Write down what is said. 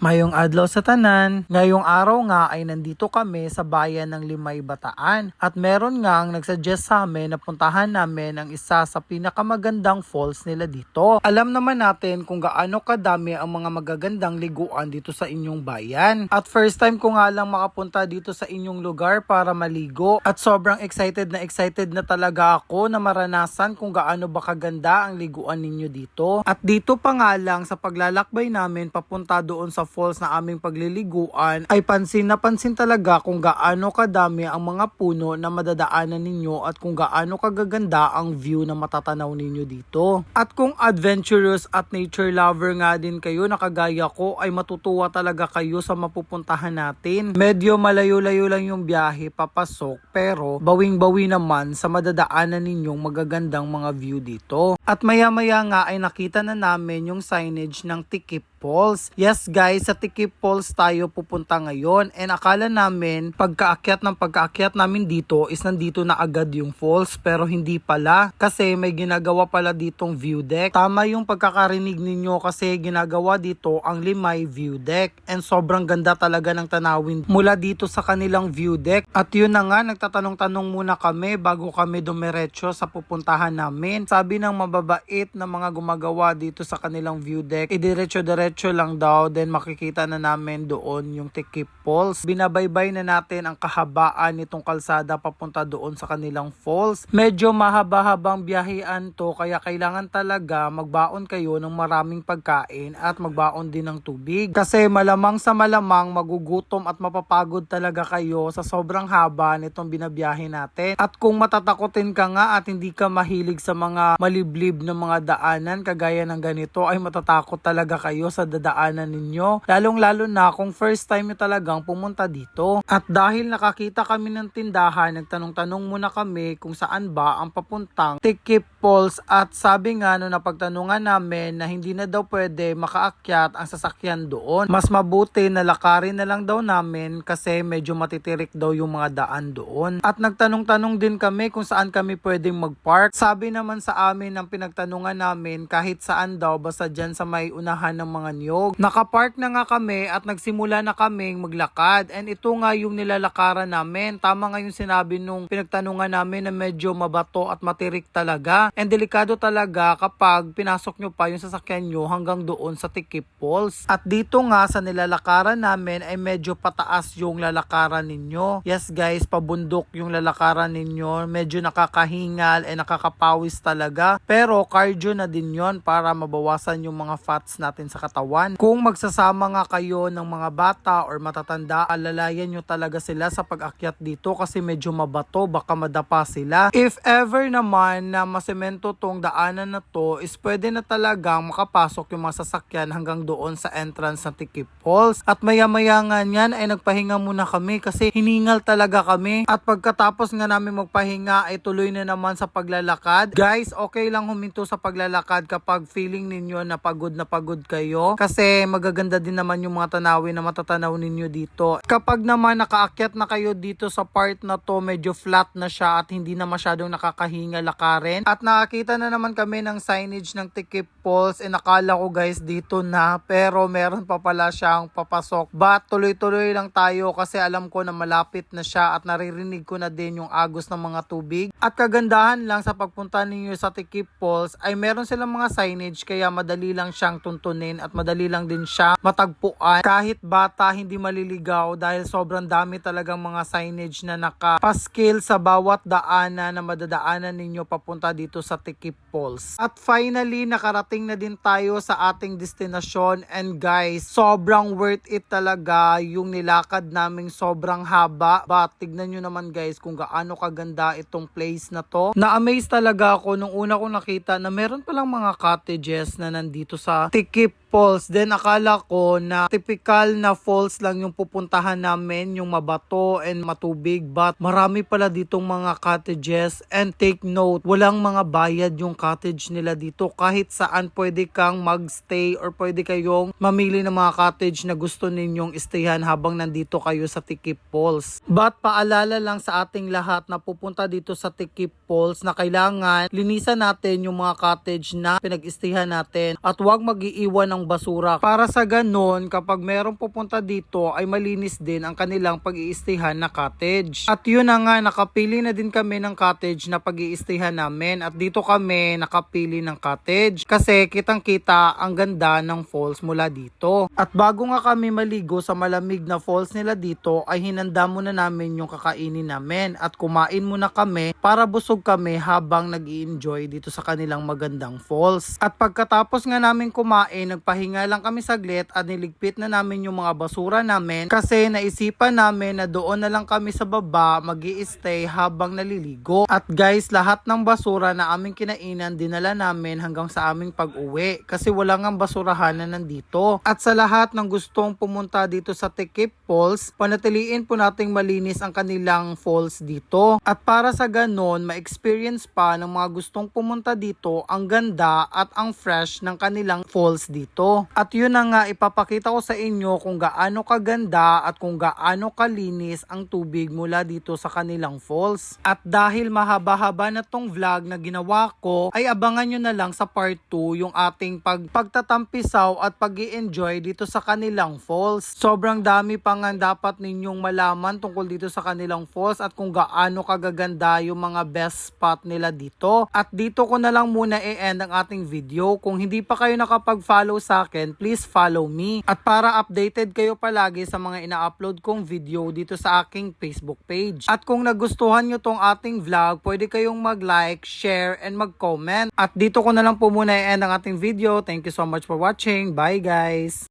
Mayong adlaw sa tanan, ngayong araw nga ay nandito kami sa bayan ng Limay, Bataan at meron nga ang nagsuggest sa amin na puntahan namin ang isa sa pinakamagandang falls nila dito. Alam naman natin kung gaano kadami ang mga magagandang liguan dito sa inyong bayan at first time ko nga lang makapunta dito sa inyong lugar para maligo at sobrang excited na talaga ako na maranasan kung gaano ba kaganda ang liguan ninyo dito. At dito pa nga lang sa paglalakbay namin papunta doon sa falls na aming pagliliguan ay pansin na pansin talaga kung gaano kadami ang mga puno na madadaanan ninyo at kung gaano kagaganda ang view na matatanaw ninyo dito. At kung adventurous at nature lover nga din kayo na kagaya ko ay matutuwa talaga kayo sa mapupuntahan natin. Medyo malayo-layo lang yung biyahe papasok pero bawing-bawi naman sa madadaanan ninyong magagandang mga view dito. At maya-maya nga ay nakita na namin yung signage ng Tikip Falls. Yes guys, sa Tikip Falls tayo pupunta ngayon and akala namin pagkaakyat namin dito is nandito na agad yung falls pero hindi pala kasi may ginagawa pala ditong view deck. Tama yung pagkakarinig ninyo kasi ginagawa dito ang Limay View Deck and sobrang ganda talaga ng tanawin mula dito sa kanilang view deck. At yun na nga, nagtatanong-tanong muna kami bago kami dumiretso sa pupuntahan namin. Sabi ng mababait na mga gumagawa dito sa kanilang view deck, idiretso-diretso lang daw, then makikita na namin doon yung Tikip Falls. Binabaybay na natin ang kahabaan nitong kalsada papunta doon sa kanilang falls. Medyo mahaba-habang biyahean to kaya kailangan talaga magbaon kayo ng maraming pagkain at magbaon din ng tubig. Kasi malamang sa malamang magugutom at mapapagod talaga kayo sa sobrang haba nitong binabiyahe natin. At kung matatakotin ka nga at hindi ka mahilig sa mga maliblib na mga daanan kagaya ng ganito ay matatakot talaga kayo sa dadaanan ninyo. Lalong-lalo na kung first time nyo talagang pumunta dito. At dahil nakakita kami ng tindahan, nagtanong-tanong muna kami kung saan ba ang papuntang Tikip Falls at sabi nga no napagtanungan namin na hindi na daw pwede makaakyat ang sasakyan doon. Mas mabuti na lakarin na lang daw namin kasi medyo matitirik daw yung mga daan doon. At nagtanong-tanong din kami kung saan kami pwedeng magpark. Sabi naman sa amin ng pinagtanungan namin kahit saan daw basta dyan sa may unahan ng mga niyog. Nakapark na nga kami at nagsimula na kaming maglakad and ito nga yung nilalakaran namin. Tama nga yung sinabi nung pinagtanungan namin na medyo mabato at matirik talaga and delikado talaga kapag pinasok nyo pa yung sasakyan nyo hanggang doon sa Tikip Falls. At dito nga sa nilalakaran namin ay medyo pataas yung lalakaran ninyo. Yes guys, pabundok yung lalakaran ninyo. Medyo nakakahingal and nakakapawis talaga. Pero cardio na din yon para mabawasan yung mga fats natin sa katawan. Kung magsasama nga kayo ng mga bata or matatanda, alalayan nyo talaga sila sa pag-akyat dito kasi medyo mabato, baka madapa sila. If ever naman na masemento tong daanan na to, is pwede na talagang makapasok yung mga sasakyan hanggang doon sa entrance ng Tikip Falls. At maya-maya nga niyan ay nagpahinga muna kami kasi hiningal talaga kami. At pagkatapos nga namin magpahinga ay tuloy na naman sa paglalakad. Guys, okay lang huminto sa paglalakad kapag feeling ninyo na pagod kayo kasi magaganda din naman yung mga tanawin na matatanaw ninyo dito. Kapag naman nakaakyat na kayo dito sa part na to, medyo flat na siya at hindi na masyadong nakakahinga lakarin. At nakakita na naman kami ng signage ng Tikip Falls and nakala ko guys dito na pero meron pa pala siyang papasok. But tuloy-tuloy lang tayo kasi alam ko na malapit na siya at naririnig ko na din yung agos ng mga tubig. At kagandahan lang sa pagpunta ninyo sa Tikip Falls ay meron silang mga signage kaya madali lang siyang tuntunin at madali lang din siya matagpuan. Kahit bata hindi maliligaw dahil sobrang dami talagang mga signage na nakapaskil sa bawat daanan na madadaanan ninyo papunta dito sa Tikip Falls. At finally, nakarating na din tayo sa ating destinasyon and guys, sobrang worth it talaga yung nilakad naming sobrang haba. But tignan nyo naman guys kung gaano kaganda itong place na to. Na-amaze talaga ako nung una ko nakita na meron palang mga cottages na nandito sa Tikip Falls. Then akala ko na typical na falls lang yung pupuntahan namin, yung mabato and matubig, but marami pala ditong mga cottages and take note, walang mga bayad yung cottage nila dito. Kahit saan pwede kang magstay or pwede kayong mamili ng mga cottage na gusto ninyong istayhan habang nandito kayo sa Tikip Falls. But paalala lang sa ating lahat na pupunta dito sa Tikip Falls na kailangan linisan natin yung mga cottage na pinag-istihan natin at huwag mag-iiwan ng kanilang basura. Para sa ganon, kapag merong pupunta dito ay malinis din ang kanilang pag-iistihan na cottage. At yun na nga, nakapili na din kami ng cottage na pag-iistihan namin. At dito kami nakapili ng cottage kasi kitang-kita ang ganda ng falls mula dito. At bago nga kami maligo sa malamig na falls nila dito ay hinanda muna namin yung kakainin namin at kumain muna kami para busog kami habang nag-i-enjoy dito sa kanilang magandang falls. At pagkatapos nga namin kumain, nagpahinga lang kami saglit at niligpit na namin yung mga basura namin kasi naisipan namin na doon na lang kami sa baba mag-i-stay habang naliligo. At guys, lahat ng basura na aming kinainan dinala namin hanggang sa aming pag-uwi kasi wala nga basurahan na nandito. At sa lahat ng gustong pumunta dito sa Tikip Falls, panatiliin po nating malinis ang kanilang falls dito. At para sa ganon, ma-experience pa ng mga gustong pumunta dito ang ganda at ang fresh ng kanilang falls dito. At yun na nga, ipapakita ko sa inyo kung gaano kaganda at kung gaano kalinis ang tubig mula dito sa kanilang falls. At dahil mahaba-haba na tong vlog na ginawa ko, ay abangan nyo na lang sa part 2 yung ating pagtatampisaw at pag-i-enjoy dito sa kanilang falls. Sobrang dami pa nga dapat ninyong malaman tungkol dito sa kanilang falls at kung gaano kagaganda yung mga best spot nila dito. At dito ko na lang muna i-end ang ating video. Kung hindi pa kayo nakapag-follow sa akin, please follow me. At para updated kayo palagi sa mga ina-upload kong video dito sa aking Facebook page. At kung nagustuhan nyo tong ating vlog, pwede kayong mag-like, share, and mag-comment. At dito ko na lang po muna i-end ang ating video. Thank you so much for watching. Bye guys!